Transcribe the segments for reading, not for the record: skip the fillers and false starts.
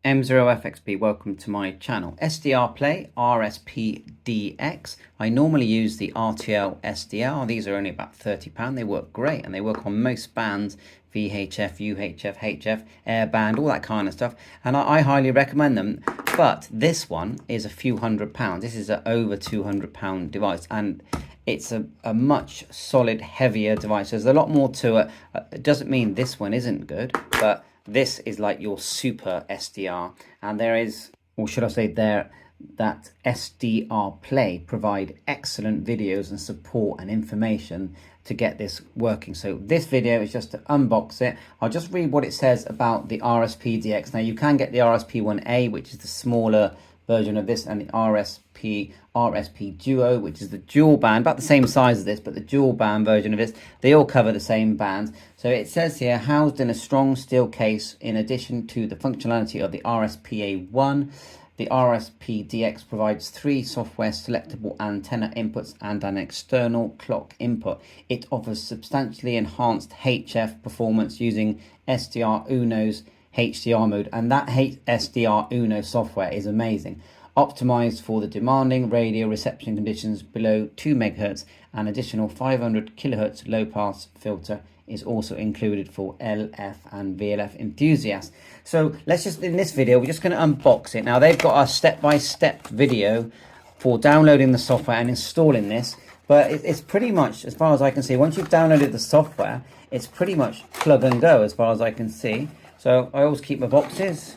M0FXB, welcome to my channel. SDRPlay, RSPdx. I normally use the RTL SDR. These are only about £30. They work great and they work on most bands, VHF, UHF, HF, airband, all that kind of stuff. And I highly recommend them. But this one is a few £100. This is an over £200 device and it's a much solid, heavier device. There's a lot more to it. It doesn't mean this one isn't good, but this is like your super SDR, and there is, or should I say that SDRPlay provide excellent videos and support and information to get this working. So this video is just to unbox it. I'll just read what it says about the RSPdx. Now you can get the RSP1A, which is the smaller version of this, and the RSP Duo, which is the dual band, about the same size as this, but the dual band version of this. They all cover the same bands. So it says here, housed in a strong steel case, in addition to the functionality of the RSPA1, the RSPdx provides 3 software selectable antenna inputs and an external clock input. It offers substantially enhanced HF performance using SDR Uno's HDR mode, and that SDR Uno software is amazing. Optimized for the demanding radio reception conditions below 2 MHz, an additional 500 kHz low pass filter is also included for LF and VLF enthusiasts. So let's just, in this video, we're just going to unbox it. Now they've got a step-by-step video for downloading the software and installing this, but it's pretty much, as far as I can see, once you've downloaded the software, it's pretty much plug and go as far as I can see. So I always keep my boxes.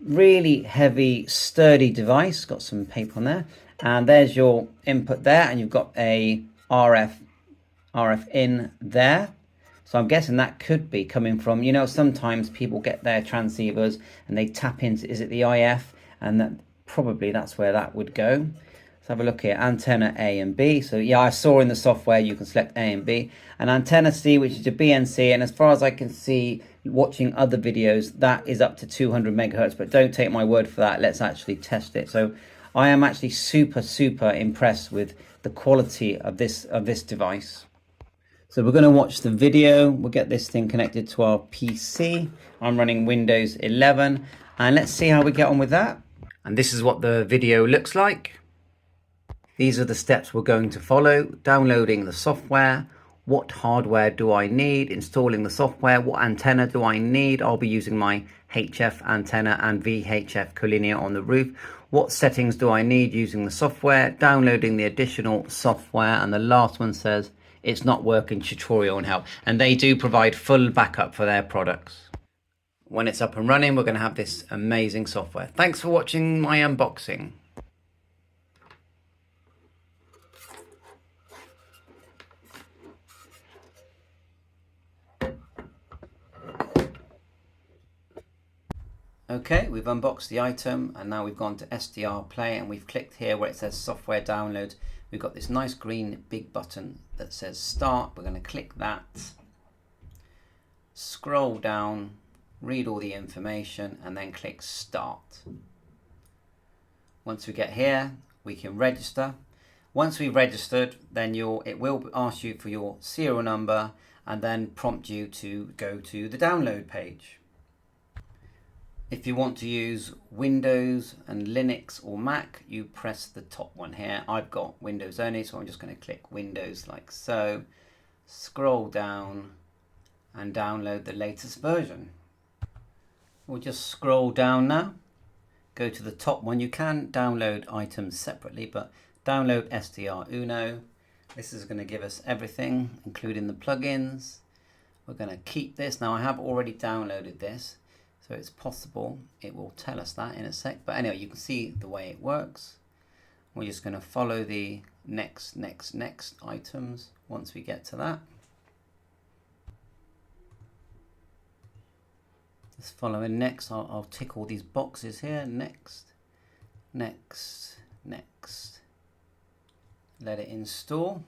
Really heavy, sturdy device. Got some paper on there. And there's your input there. And you've got a RF in there. So I'm guessing that could be coming from, you know, sometimes people get their transceivers and they tap into, is it the IF? And that probably that's where that would go. Let's have a look here, antenna A and B. So yeah, I saw in the software you can select A and B. And antenna C, which is your BNC, and as far as I can see, watching other videos, that is up to 200 megahertz, but don't take my word for that. Let's actually test it. So I am actually super impressed with the quality of this device. So we're going to watch the video. We'll get this thing connected to our PC. I'm running Windows 11, and let's see how we get on with that. And this is what the video looks like. These are the steps we're going to follow: downloading the software, what hardware do I need, installing the software, what antenna do I need. I'll be using my HF antenna and VHF collinear on the roof. What settings do I need using the software, downloading the additional software, and the last one says it's not working, tutorial and help. And they do provide full backup for their products. When it's up and running, we're going to have this amazing software. Thanks for watching my unboxing. Okay, we've unboxed the item and now we've gone to SDRPlay and we've clicked here where it says software download. We've got this nice green big button that says start. We're going to click that, scroll down, read all the information and then click start. Once we get here, we can register. Once we've registered, then it will ask you for your serial number and then prompt you to go to the download page. If you want to use Windows and Linux or Mac, you press the top one here. I've got Windows only, so I'm just going to click Windows like so. Scroll down and download the latest version. We'll just scroll down now. Go to the top one. You can download items separately, but download SDR Uno. This is going to give us everything, including the plugins. We're going to keep this. Now I have already downloaded this, so it's possible it will tell us that in a sec. But anyway, you can see the way it works. We're just going to follow the next items once we get to that. Just following next, I'll tick all these boxes here. Next. Let it install.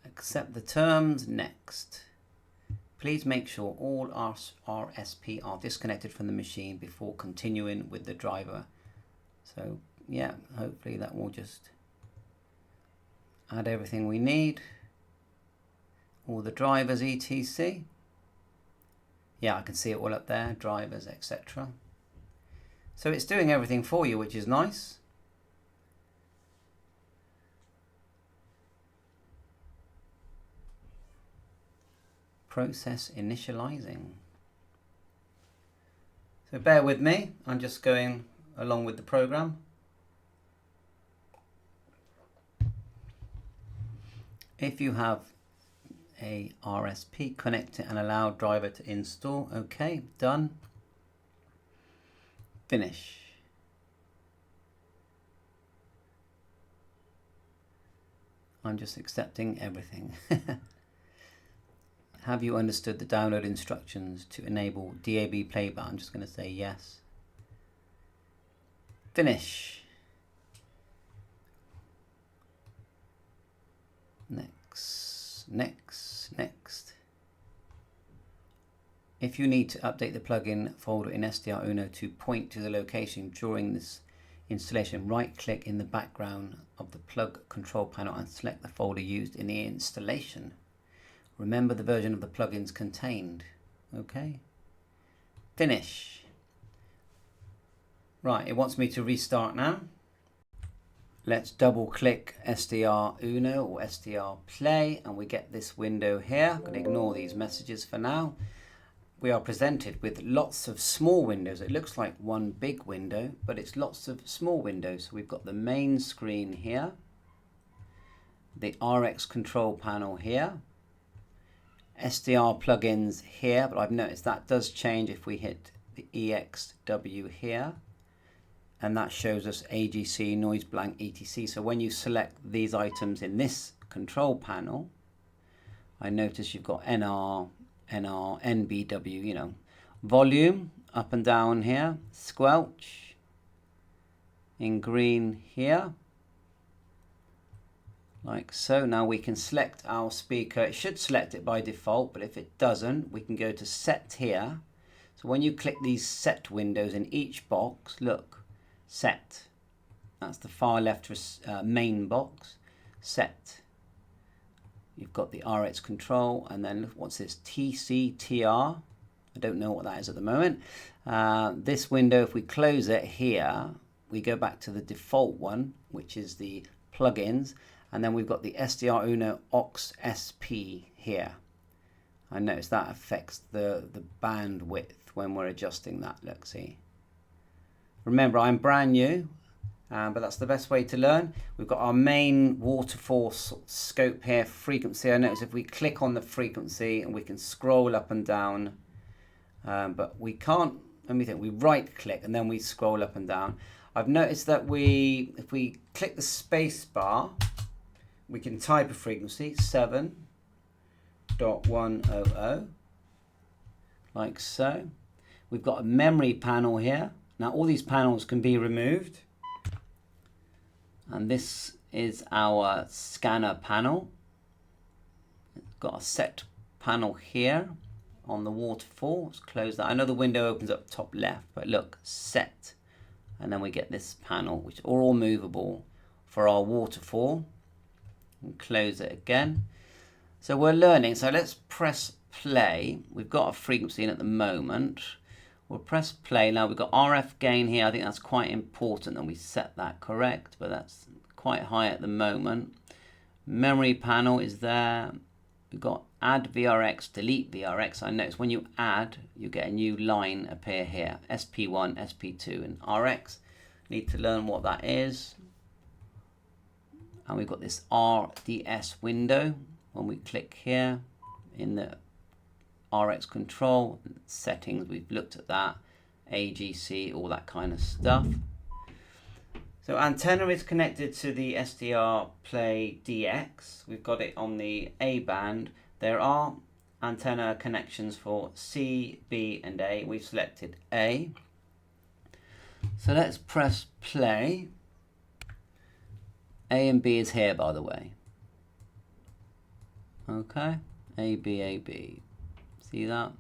Accept the terms, next. Please make sure all RSP are disconnected from the machine before continuing with the driver. So yeah, hopefully that will just add everything we need, all the drivers, etc. Yeah, I can see it all up there, drivers, etc. So it's doing everything for you, which is nice. Process initializing. So bear with me, I'm just going along with the program. If you have a RSP, connect it and allow driver to install. Okay, done. Finish. I'm just accepting everything. Have you understood the download instructions to enable DAB playback? I'm just going to say yes. Finish. Next, next, next. If you need to update the plugin folder in SDR Uno to point to the location during this installation, right-click in the background of the plug control panel and select the folder used in the installation. Remember the version of the plugins contained. Okay. Finish. Right, it wants me to restart now. Let's double click SDR Uno or SDRPlay and we get this window here. I'm going to ignore these messages for now. We are presented with lots of small windows. It looks like one big window, but it's lots of small windows. So we've got the main screen here, the RX control panel here, SDR plugins here, but I've noticed that does change if we hit the EXW here, and that shows us AGC, noise blank, etc. So when you select these items in this control panel, I notice you've got NR, NBW, you know, volume up and down here, squelch in green here, like so. Now we can select our speaker. It should select it by default, but if it doesn't, we can go to set here. So when you click these set windows in each box, look, set. That's the far left main box, set. You've got the RX control, and then what's this, TCTR? I don't know what that is at the moment. This window, if we close it here, we go back to the default one, which is the plugins, and then we've got the SDR Uno aux SP here. I notice that affects the bandwidth when we're adjusting that. Look, see. Remember, I'm brand new, but that's the best way to learn. We've got our main waterfall scope here, frequency. I notice if we click on the frequency and we can scroll up and down, but we can't, let me think, we right click and then we scroll up and down. I've noticed that if we click the space bar, we can type a frequency, 7.100, like so. We've got a memory panel here. Now all these panels can be removed. And this is our scanner panel. It's got a set panel here on the waterfall. Let's close that. I know the window opens up top left, but look, set. And then we get this panel, which are all movable for our waterfall. And close it again. So we're learning. So let's press play. We've got a frequency in at the moment. We'll press play. Now we've got RF gain here. I think that's quite important that we set that correct, but that's quite high at the moment. Memory panel is there. We've got add VRX, delete VRX. I notice when you add, you get a new line appear here. SP1, SP2, and RX. Need to learn what that is. And we've got this RDS window. When we click here in the RX control settings, we've looked at that, AGC, all that kind of stuff. So antenna is connected to the SDRPlay DX. We've got it on the A band. There are antenna connections for C, B, and A. We've selected A. So let's press play. A and B is here, by the way. Okay, A, B, A, B. See that?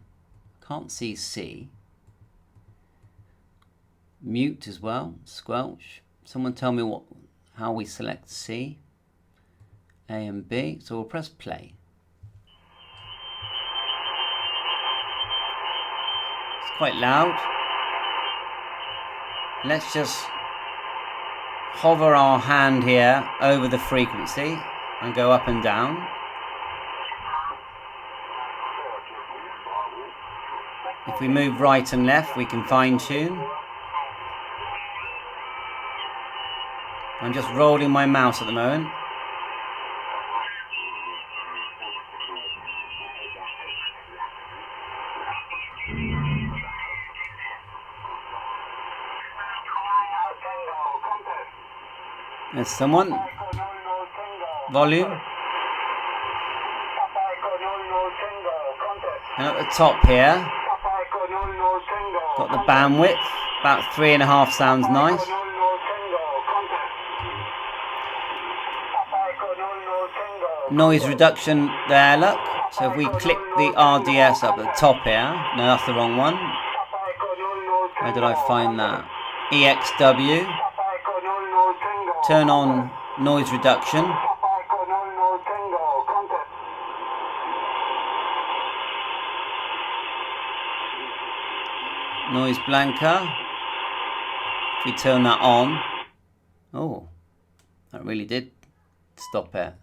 Can't see C. Mute as well, squelch. Someone tell me how we select C. A and B. So we'll press play. It's quite loud. Let's just hover our hand here over the frequency and go up and down. If we move right and left, we can fine tune. I'm just rolling my mouse at the moment. There's someone. Volume. And at the top here, got the bandwidth, about 3.5 sounds nice. Noise reduction there, look. So if we click the RDS up at the top here, no, that's the wrong one. Where did I find that? EXW. Turn on noise reduction. Noise blanker. If we turn that on, oh, that really did stop it.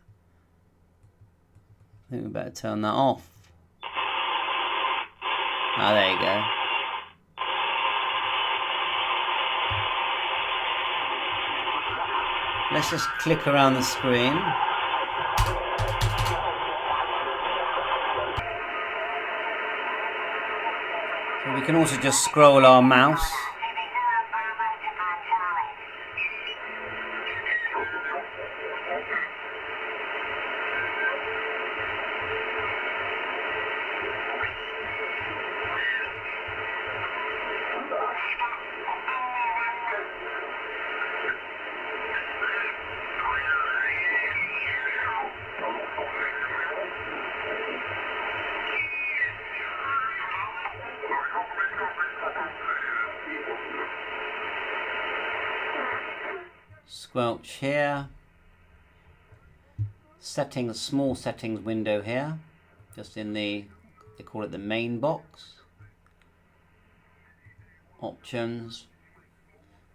I think we better turn that off. Ah, there you go. Let's just click around the screen. So we can also just scroll our mouse. Squelch here. Settings, small settings window here. Just in the, they call it the main box. Options.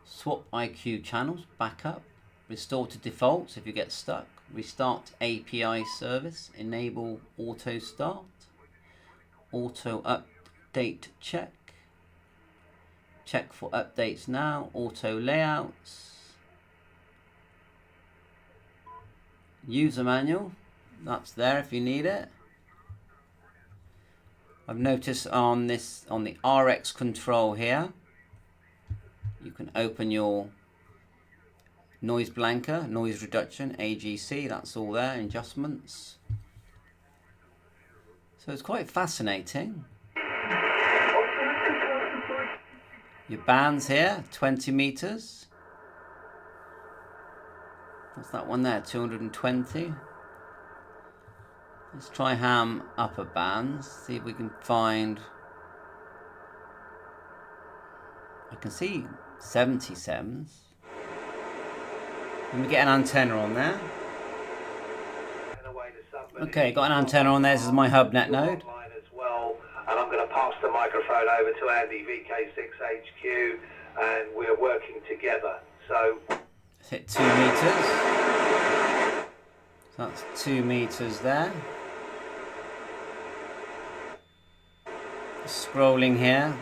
Swap IQ channels, backup. Restore to defaults if you get stuck. Restart API service. Enable auto start. Auto update check. Check for updates now. Auto layouts. User manual, that's there if you need it. I've noticed on this, on the RX control here, you can open your noise blanker, noise reduction, AGC, that's all there, adjustments. So it's quite fascinating. Your bands here, 20 meters. What's that one there? 220. Let's try ham upper bands. See if we can find. I can see 77s. Let me get an antenna on there. Okay, got an antenna on there. This is my HubNet node. And I'm going to pass the microphone over to Andy VK6HQ, and we're working together. So. Hit 2 meters. So that's 2 meters there. Scrolling here.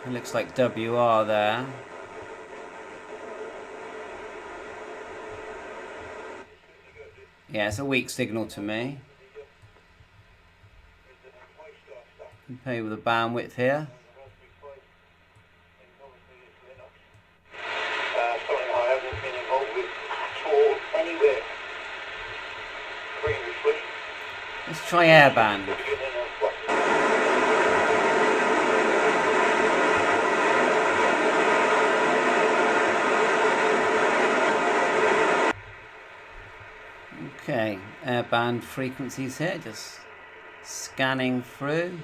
It looks like WR there. Yeah, it's a weak signal to me. Can play with the bandwidth here. Let's try airband. Okay, airband frequencies here, just scanning through.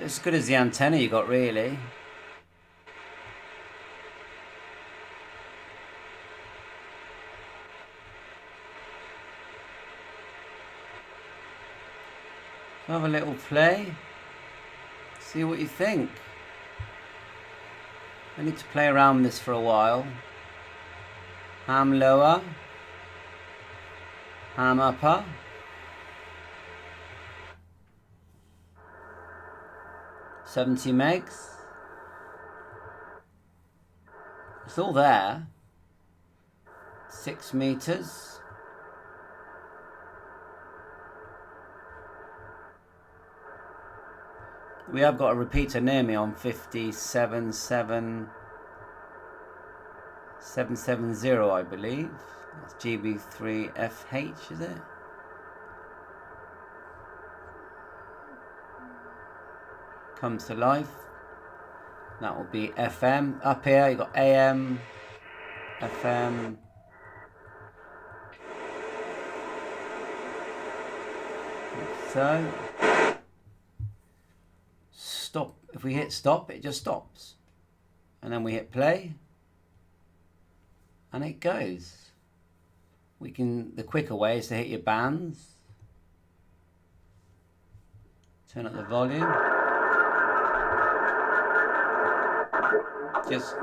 It's as good as the antenna you got, really. Have a little play. See what you think. I need to play around with this for a while. Ham lower. Ham upper. $70 megs. It's all there. 6 meters. We have got a repeater near me on 57770, I believe. That's GB3FH, is it? Comes to life. That will be FM. Up here, you've got AM, FM. So, stop. If we hit stop, it just stops. And then we hit play. And it goes. The quicker way is to hit your bands. Turn up the volume. Just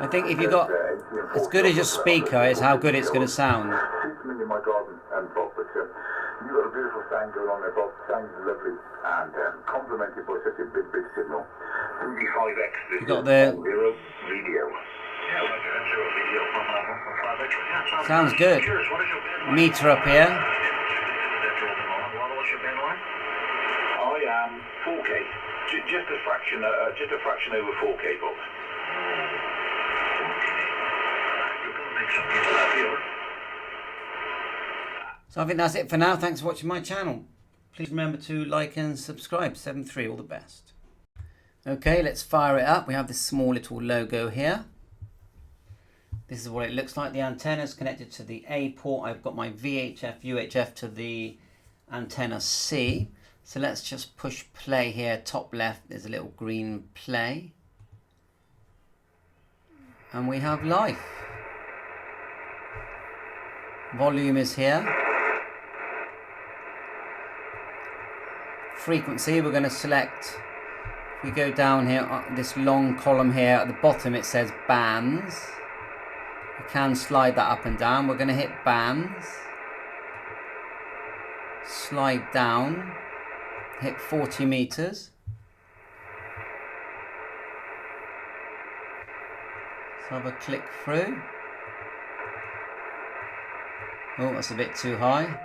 I think if you got as good as your speaker is how good it's going to sound. In my garden, Bob, but you've got a beautiful sound going on there, Bob. Sounds lovely and complemented by such a big signal. 35X. You got the video. sounds good. Meter up here. I am 4K. Just a fraction over 4K, Bob. So I think that's it for now. Thanks for watching my channel. Please remember to like and subscribe. 7.3, all the best. Okay, let's fire it up. We have this small little logo here. This is what it looks like. The antenna is connected to the A port. I've got my VHF, UHF to the antenna C. So let's just push play here. Top left, there's a little green play. And we have life. Volume is here. Frequency, we're going to select, if we go down here, this long column here, at the bottom it says bands. You can slide that up and down. We're going to hit bands. Slide down. Hit 40 meters. Let's have a click through. Oh, that's a bit too high.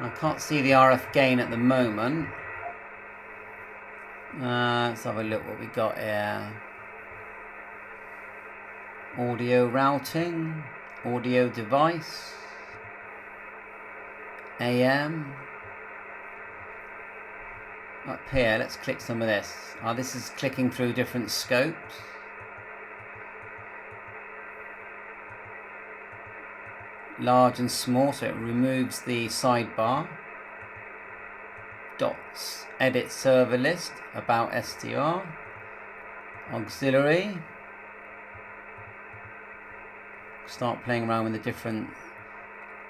I can't see the RF gain at the moment. Let's have a look what we got here. Audio routing, audio device, AM. Up here, let's click some of this. This is clicking through different scopes. Large and small, so it removes the sidebar. Dots, edit server list, about SDR. Auxiliary. Start playing around with the different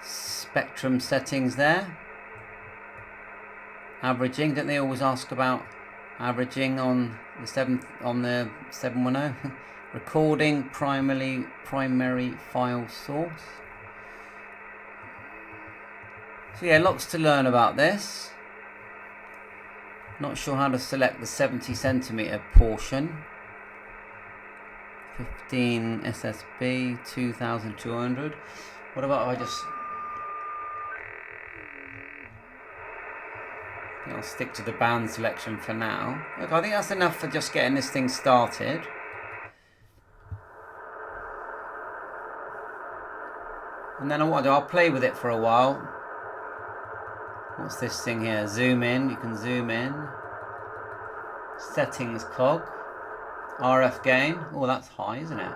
spectrum settings there. Averaging, don't they always ask about averaging on the 710? Recording, primary file source. So yeah, lots to learn about this. Not sure how to select the 70 centimeter portion. 15 SSB, 2200. What about if I just... I think I'll stick to the band selection for now. Look, I think that's enough for just getting this thing started. And then what I'll do, I'll play with it for a while. What's this thing here? Zoom in. You can zoom in. Settings cog. RF gain. Oh, that's high, isn't it?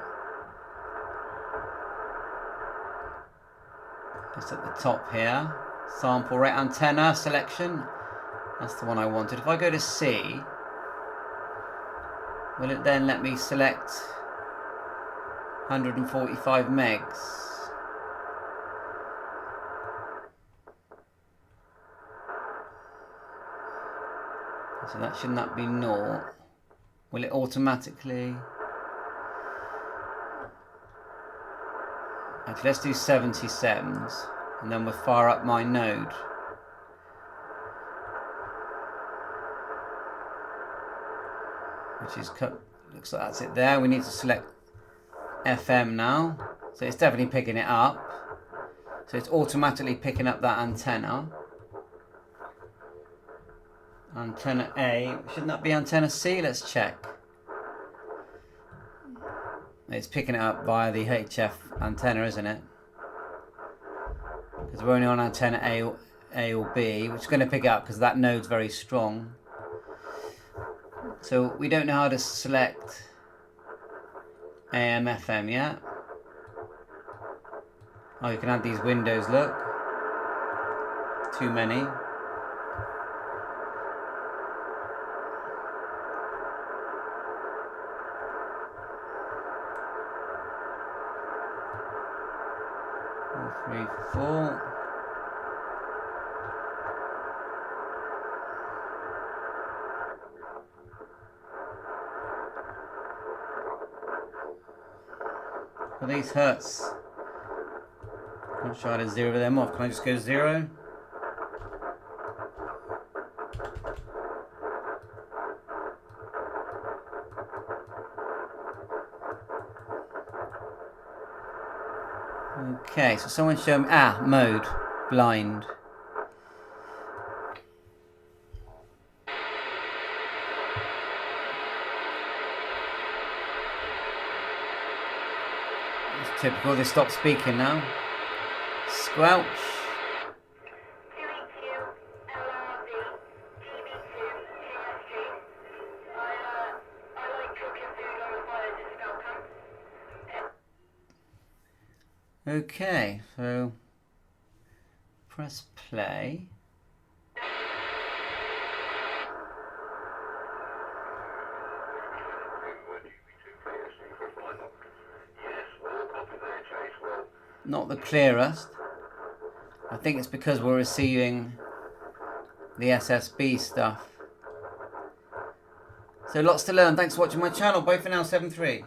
It's at the top here. Sample rate antenna selection. That's the one I wanted. If I go to C, will it then let me select 145 megs? So that shouldn't that be naught? Will it automatically? Actually, let's do 77s, and then we'll fire up my node. Which is looks like that's it there. We need to select FM now, so it's definitely picking it up. So it's automatically picking up that antenna. Antenna A, shouldn't that be antenna C? Let's check. It's picking it up via the HF antenna, isn't it? Because we're only on antenna A or B, which is going to pick it up because that node's very strong. So we don't know how to select AM, FM yet. Oh, you can add these windows, look. Too many. Three, four. For these hertz, I'm trying to zero them off. Can I just go 0? Okay, so someone show me, mode, blind. It's typical, they stop speaking now. Squelch. Okay, so press play. Not the clearest. I think it's because we're receiving the SSB stuff. So lots to learn. Thanks for watching my channel. Bye for now, 7-3.